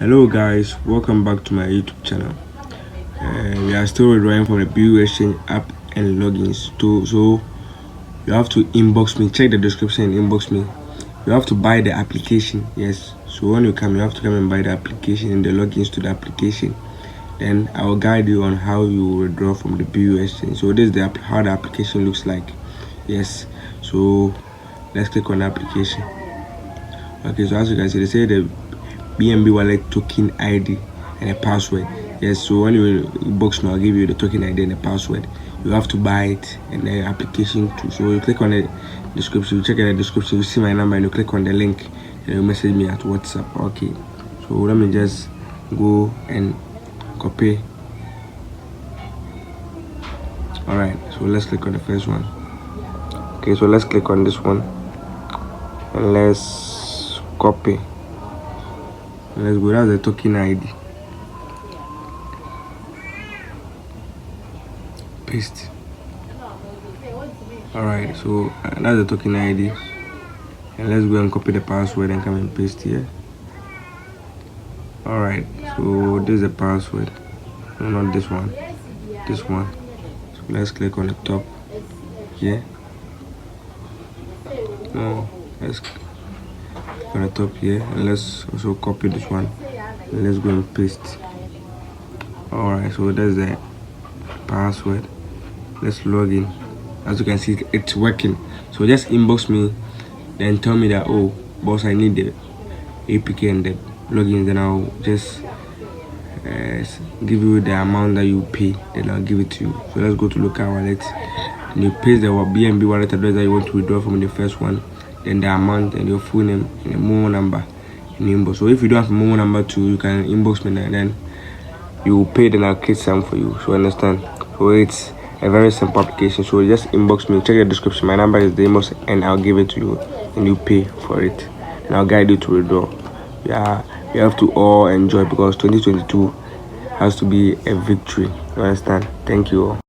Hello guys, welcome back to my YouTube channel. We are still withdrawing from the bexchange app and logins. So you have to inbox me. Check the description and inbox me. You have to buy the application. Yes. So when you come, you have to come and buy the application and the logins to the application. Then I will guide you on how you withdraw from the bexchange. So this is how the application looks like. Yes. So let's click on the application. Okay. So as you can see, they say the BNB wallet token ID and a password. Yes, so when you inbox me, I'll give you the token ID and the password. You have to buy it and the application too. So you click on the description, you check in the description, you see my number and you click on the link and you message me at WhatsApp. Okay, so let me just go and copy. Alright, so let's click on the first one. Okay, so let's click on this one and let's copy. Let's go. That's the token ID. Paste. Alright, so that's the token ID. And let's go and copy the password and come and paste here. Alright, so this is the password. No, not this one. This one. So let's click on the top here. No, let's click on the top here and let's also copy this one. And let's go and paste. Alright, so that's the password. Let's log in. As you can see, it's working. So just inbox me, then tell me that, oh boss, I need the APK and the login. Then I'll just give you the amount that you pay, then I'll give it to you. So let's go to local wallet and you paste the BNB wallet address that you want to withdraw from the first one, then the amount and your full name and the Momo number in the inbox. So if you don't have a Momo number too, you can inbox me and then you will pay, then I'll create some for you. So understand. So it's a very simple application. So just inbox me, check the description. My number is the inbox and I'll give it to you and you pay for it and I'll guide you to withdraw. Yeah, we have to all enjoy because 2022 has to be a victory. You understand? Thank you all.